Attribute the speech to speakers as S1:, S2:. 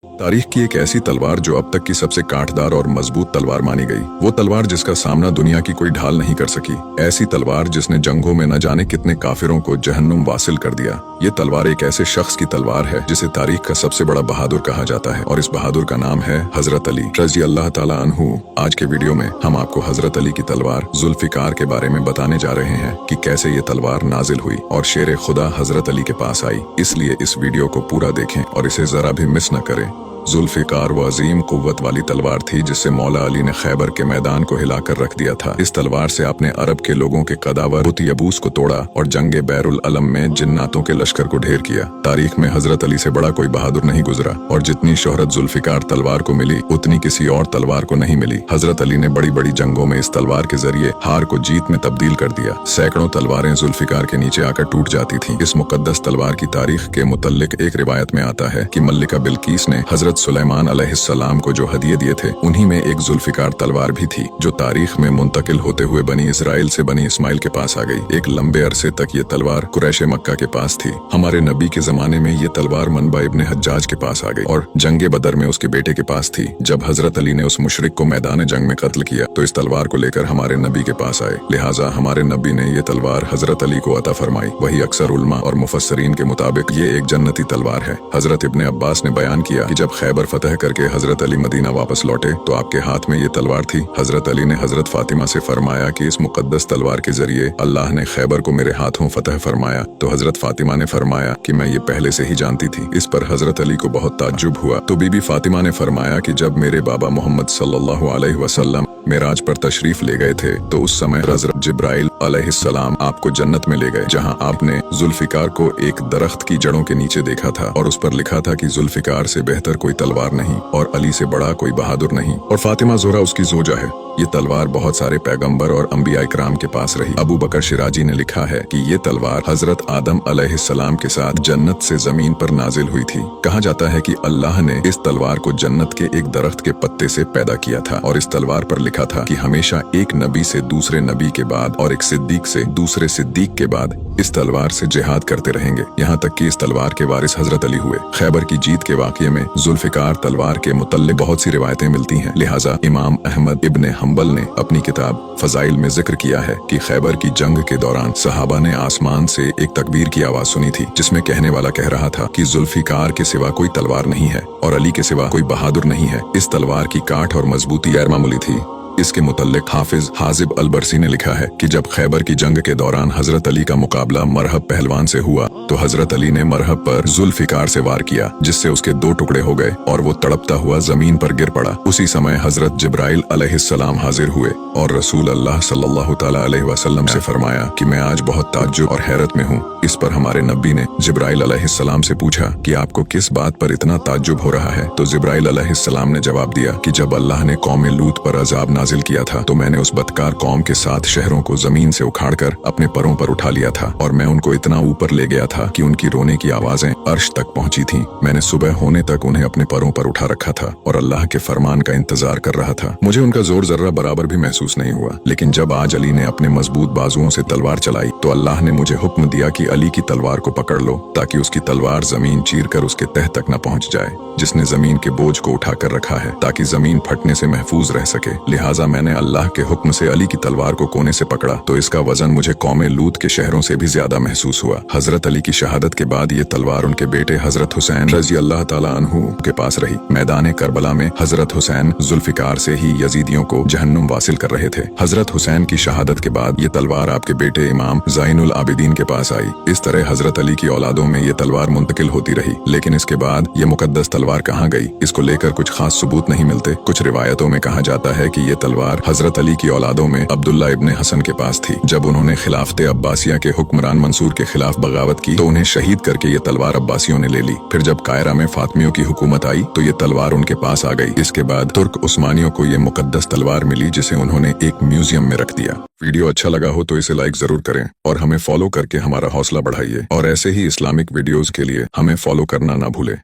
S1: तारीख की एक ऐसी तलवार जो अब तक की सबसे कांटदार और मजबूत तलवार मानी गई। वो तलवार जिसका सामना दुनिया की कोई ढाल नहीं कर सकी। ऐसी तलवार जिसने जंगों में न जाने कितने काफिरों को जहन्नुम वासिल कर दिया। ये तलवार एक ऐसे शख्स की तलवार है जिसे तारीख का सबसे बड़ा बहादुर कहा जाता है और इस बहादुर का नाम है हजरत अली रजी अल्लाह ताला अन्हु। आज के वीडियो में हम आपको हजरत अली की तलवार जुल्फिकार के बारे में बताने जा रहे हैं कि कैसे ये तलवार नाजिल हुई और शेर खुदा हजरत अली के पास आई। इसलिए इस वीडियो को पूरा देखें और इसे जरा भी मिस न करें। जुल्फिकार वो अजीम कुव्वत वाली तलवार थी जिससे मौला अली ने खैबर के मैदान को हिलाकर रख दिया था। इस तलवार से आपने अरब के लोगों के कदावर बुत यबूस को तोड़ा और जंगे बैरुल अलम में जिन्नातों के लश्कर को ढेर किया। तारीख में हजरत अली से बड़ा कोई बहादुर नहीं गुजरा और जितनी शोहरत जुल्फिकार तलवार को मिली उतनी किसी और तलवार को नहीं मिली। हजरत अली ने बड़ी बड़ी जंगों में इस तलवार के जरिए हार को जीत में तब्दील कर दिया। सैकड़ों तलवारें जुल्फिकार के नीचे आकर टूट जाती थीं। इस मुकद्दस तलवार की तारीख के मुतल्लिक एक रिवायत में आता है कि मल्लिका बिल्कीस ने हजरत सुलेमान अलैहिस्सलाम को जो हदिये दिए थे उन्हीं में एक जुल्फिकार तलवार भी थी जो तारीख में मुंतकिल होते हुए बनी इसराइल से बनी इस्माइल के पास आ गई। एक लंबे अरसे तक ये तलवार कुरैश मक्का के पास थी। हमारे नबी के जमाने में ये तलवार मनबा इब्ने हज्जाज के पास आ गई और जंगे बदर में उसके बेटे के पास थी। जब हजरत अली ने उस मुशरिक को मैदान जंग में कत्ल किया तो इस तलवार को लेकर हमारे नबी के पास आए। लिहाजा हमारे नबी ने ये तलवार हजरत अली को अता फरमाई। वही अक्सर उलमा और मुफस्सरीन के मुताबिक ये एक जन्नती तलवार है। हजरत इब्ने अब्बास ने बयान किया कि जब खैबर फतह करके हजरत अली मदीना वापस लौटे तो आपके हाथ में ये तलवार थी। हजरत अली ने हजरत फातिमा से फरमाया कि इस मुकद्दस तलवार के जरिए अल्लाह ने खैबर को मेरे हाथों फतह फरमाया। तो हजरत फातिमा ने फरमाया कि मैं ये पहले से ही जानती थी। इस पर हजरत अली को बहुत ताज्जुब हुआ। तो बीबी फातिमा ने फरमाया कि जब मेरे बाबा मोहम्मद सल्लल्लाहु अलैहि वसल्लम मेराज पर तशरीफ ले गए थे तो उस समय हजरत जिब्राइल अलैहिस्सलाम आपको जन्नत में ले गए जहां आपने जुल्फिकार को एक दरख्त की जड़ों के नीचे देखा था और उस पर लिखा था कि जुल्फिकार से बेहतर कोई तलवार नहीं और अली से बड़ा कोई बहादुर नहीं और फातिमा ज़ोहरा उसकी जोजा है। ये तलवार बहुत सारे पैगंबर और अंबिया इकराम के पास रही। अबू बकर शिराजी ने लिखा है कि ये तलवार हजरत आदम अलैहिस्सलाम के साथ जन्नत से जमीन पर नाजिल हुई थी। कहा जाता है कि अल्लाह ने इस तलवार को जन्नत के एक दरख्त के पत्ते से पैदा किया था और इस तलवार पर लिखा था कि हमेशा एक नबी से दूसरे नबी के बाद और एक सिद्दीक से दूसरे सिद्दीक के बाद इस तलवार से जिहाद करते रहेंगे, यहाँ तक कि इस तलवार के वारिस हजरत अली हुए। खैबर की जीत के वाक़ये में जुल्फिकार तलवार के मुतल्लिक बहुत सी रिवायतें मिलती हैं। लिहाजा इमाम अहमद इब्ने हम्बल ने अपनी किताब फजाइल में जिक्र किया है कि खैबर की जंग के दौरान सहाबा ने आसमान से एक तकबीर की आवाज सुनी थी जिसमें कहने वाला कह रहा था कि जुल्फिकार के सिवा कोई तलवार नहीं है और अली के सिवा कोई बहादुर नहीं है। इस तलवार की काठ और मजबूती गैर मामूली थी। इसके मुतल्लिक हाफिज हाजिब अल-बरसी ने लिखा है कि जब खैबर की जंग के दौरान हजरत अली का मुकाबला मरहब पहलवान से हुआ तो हजरत अली ने मरहब पर जुल्फिकार से वार किया जिससे उसके दो टुकड़े हो गए और वो तड़पता हुआ जमीन पर गिर पड़ा। उसी समय हजरत जिब्राइल अलैहिस्सलाम हाजिर हुए और रसूल अल्लाह सल्लल्लाहु ताला अलैहि वसल्लम से फरमाया कि मैं आज बहुत ताज्जुब और हैरत में हूँ। इस पर हमारे नबी ने जिब्राइल अलैहिस्सलाम से पूछा कि आपको किस बात पर इतना ताज्जुब हो रहा है। तो जिब्राइल अलैहिस्सलाम ने जवाब दिया कि जब अल्लाह ने कौम लूत पर अजाब नाजिल किया था तो मैंने उस बदकार कौम के 7 शहरों को जमीन से उखाड़कर अपने परों पर उठा लिया था और मैं उनको इतना ऊपर ले गया था कि उनकी रोने की आवाजें अर्श तक पहुंची थीं। मैंने सुबह होने तक उन्हें अपने परों पर उठा रखा था और अल्लाह के फरमान का इंतजार कर रहा था। मुझे उनका जोर जर्रा बराबर भी महसूस नहीं हुआ। लेकिन जब आज अली ने अपने मजबूत बाजुओं से तलवार चलाई तो अल्लाह ने मुझे हुक्म दिया कि अली की तलवार को पकड़ लो ताकि उसकी तलवार जमीन चीर कर उसके तह तक न पहुंच जाए जिसने जमीन के बोझ को उठाकर रखा है ताकि जमीन फटने से महफूज रह सके। लिहाजा मैंने अल्लाह के हुक्म से अली की तलवार को कोने से पकड़ा तो इसका वजन मुझे कौम लूत के शहरों से भी ज्यादा महसूस हुआ। हजरत अली की शहादत के बाद ये तलवार उनके बेटे हजरत हुसैन रजी अल्लाह ताला अन्हु के पास रही। मैदान करबला में हजरत हुसैन जुल्फिकार से ही यजीदियों को जहन्नुम वासिल कर रहे थे। हजरत हुसैन की शहादत के बाद ये तलवार आपके बेटे इमाम ज़ैनुल आबिदीन के पास आई। इस तरह हजरत अली की औलादों में ये तलवार मुंतकिल होती रही। लेकिन इसके बाद ये मुकद्दस तलवार कहाँ गई, इसको लेकर कुछ खास सबूत नहीं मिलते। कुछ रिवायतों में कहा जाता है कि ये तलवार हजरत अली की औलादों में अब्दुल्ला इब्ने हसन के पास थी। जब उन्होंने खिलाफत अब्बासिया के हुक्मरान मंसूर के खिलाफ बगावत की तो उन्हें शहीद करके ये तलवार अब्बासियों ने ले ली। फिर जब कायरा में फातमियों की हुकूमत आई तो ये तलवार उनके पास आ गई। इसके बाद तुर्क उस्मानियों को ये मुकद्दस तलवार मिली जिसे उन्होंने एक म्यूजियम में रख दिया। वीडियो अच्छा लगा हो तो इसे लाइक जरूर करें और हमें फॉलो करके हमारा हौसला बढ़ाइए और ऐसे ही इस्लामिक वीडियोस के लिए हमें फॉलो करना ना भूलें।